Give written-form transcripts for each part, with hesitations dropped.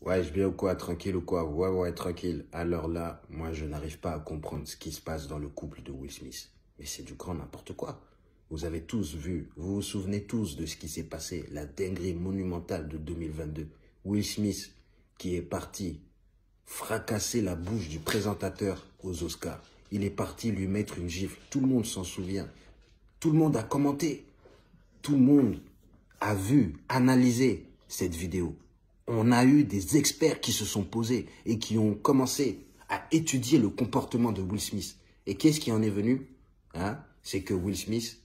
Ouais, je viens ou quoi? Tranquille ou quoi? Ouais, ouais, tranquille. Alors là, moi, je n'arrive pas à comprendre ce qui se passe dans le couple de Will Smith. Mais c'est du grand n'importe quoi. Vous avez tous vu, vous vous souvenez tous de ce qui s'est passé, la dinguerie monumentale de 2022. Will Smith qui est parti fracasser la bouche du présentateur aux Oscars. Il est parti lui mettre une gifle. Tout le monde s'en souvient. Tout le monde a commenté. Tout le monde a vu, analysé cette vidéo. On a eu des experts qui se sont posés et qui ont commencé à étudier le comportement de Will Smith. Et qu'est-ce qui en est venu? C'est que Will Smith,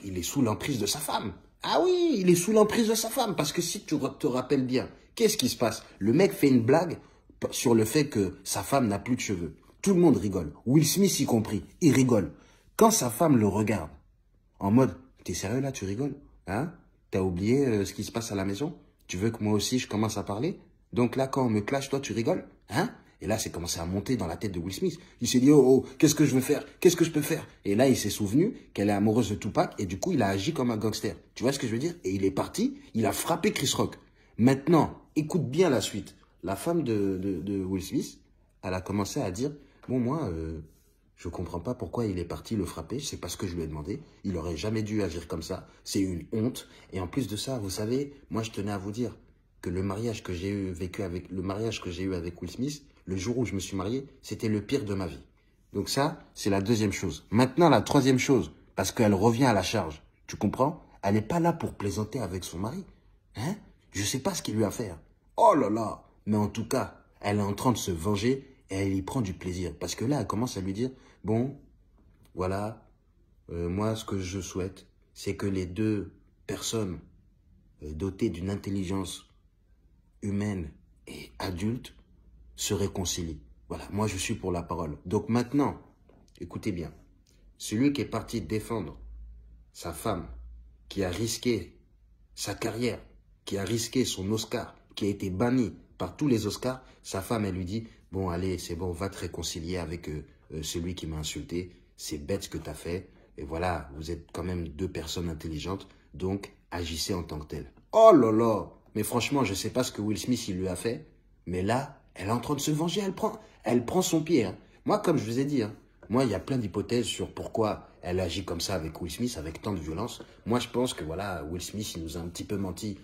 il est sous l'emprise de sa femme. Ah oui, il est sous l'emprise de sa femme. Parce que si tu te rappelles bien, qu'est-ce qui se passe? Le mec fait une blague sur le fait que sa femme n'a plus de cheveux. Tout le monde rigole. Will Smith y compris. Il rigole. Quand sa femme le regarde, en mode, t'es sérieux là, tu rigoles? T'as oublié ce qui se passe à la maison? Tu veux que moi aussi je commence à parler? Donc là, quand on me clash, toi, tu rigoles? Et là, c'est commencé à monter dans la tête de Will Smith. Il s'est dit, oh, qu'est-ce que je veux faire? Qu'est-ce que je peux faire? Et là, il s'est souvenu qu'elle est amoureuse de Tupac et du coup, il a agi comme un gangster. Tu vois ce que je veux dire? Et il est parti, il a frappé Chris Rock. Maintenant, écoute bien la suite. La femme de Will Smith, elle a commencé à dire, bon, moi, je comprends pas pourquoi il est parti le frapper. C'est pas ce que je lui ai demandé. Il aurait jamais dû agir comme ça. C'est une honte. Et en plus de ça, vous savez, moi, je tenais à vous dire que le mariage que j'ai eu avec Will Smith, le jour où je me suis marié, c'était le pire de ma vie. Donc ça, c'est la deuxième chose. Maintenant, la troisième chose, parce qu'elle revient à la charge. Tu comprends? Elle n'est pas là pour plaisanter avec son mari. Je sais pas ce qu'il lui a fait. Oh là là. Mais en tout cas, elle est en train de se venger et elle y prend du plaisir. Parce que là, elle commence à lui dire, bon, voilà, moi, ce que je souhaite, c'est que les deux personnes dotées d'une intelligence humaine et adulte se réconcilient. Voilà, moi, je suis pour la parole. Donc maintenant, écoutez bien, celui qui est parti défendre sa femme, qui a risqué sa carrière, qui a risqué son Oscar, qui a été banni par tous les Oscars, sa femme, elle lui dit, bon, allez, c'est bon, va te réconcilier avec celui qui m'a insulté, c'est bête ce que tu as fait, et voilà, vous êtes quand même deux personnes intelligentes, donc agissez en tant que tel. Oh là là, mais franchement, je ne sais pas ce que Will Smith il lui a fait, mais là, elle est en train de se venger, elle prend son pied. Moi, comme je vous ai dit, moi, il y a plein d'hypothèses sur pourquoi elle agit comme ça avec Will Smith, avec tant de violence. Moi, je pense que voilà, Will Smith, il nous a un petit peu menti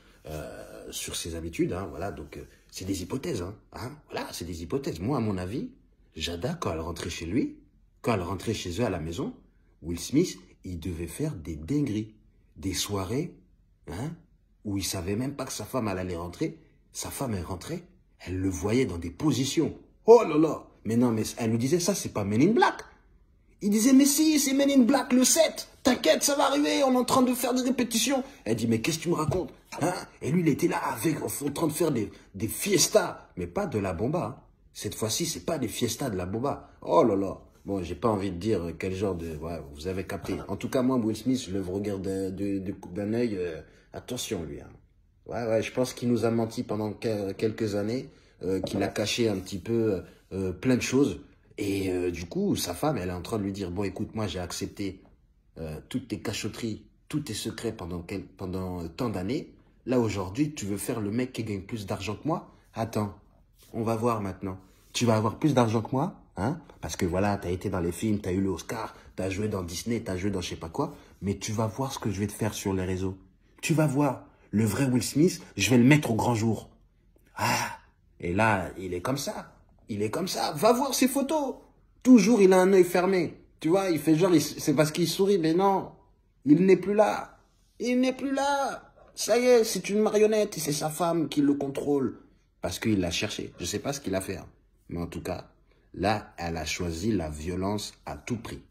sur ses habitudes. Voilà, donc c'est des hypothèses. Voilà, c'est des hypothèses. Moi, à mon avis, Jada, quand elle rentrait chez lui, quand elle rentrait chez eux à la maison, Will Smith, il devait faire des dingueries, des soirées, où il savait même pas que sa femme elle allait rentrer. Sa femme est rentrée, elle le voyait dans des positions. Oh là là. Mais non, mais elle lui disait, ça, c'est pas Men in Black. Il disait, mais si, c'est Men in Black, le 7. T'inquiète, ça va arriver, on est en train de faire des répétitions. Elle dit, mais qu'est-ce que tu me racontes? Et lui, il était là, en train de faire des fiestas. Mais pas de la bomba. Cette fois-ci, c'est pas des fiestas de la bomba. Oh là là. Bon, j'ai pas envie de dire quel genre de... Ouais, vous avez capté. En tout cas, moi, Will Smith, je le regarde d'un œil. Attention, lui. Ouais, je pense qu'il nous a menti pendant quelques années. Qu'il a caché un petit peu plein de choses. Et du coup, sa femme, elle est en train de lui dire, bon, écoute, moi, j'ai accepté toutes tes cachotteries, tous tes secrets pendant tant d'années. Là, aujourd'hui, tu veux faire le mec qui gagne plus d'argent que moi? Attends, on va voir maintenant. Tu vas avoir plus d'argent que moi, parce que voilà, tu as été dans les films, tu as eu le Oscar, tu as joué dans Disney, tu as joué dans je sais pas quoi. Mais tu vas voir ce que je vais te faire sur les réseaux. Tu vas voir, le vrai Will Smith, je vais le mettre au grand jour. Et là, il est comme ça. Il est comme ça. Va voir ses photos. Toujours, il a un œil fermé. Tu vois, il fait genre, c'est parce qu'il sourit. Mais non, il n'est plus là. Il n'est plus là. Ça y est, c'est une marionnette et c'est sa femme qui le contrôle. Parce qu'il l'a cherché. Je ne sais pas ce qu'il a fait. Mais en tout cas, là, elle a choisi la violence à tout prix.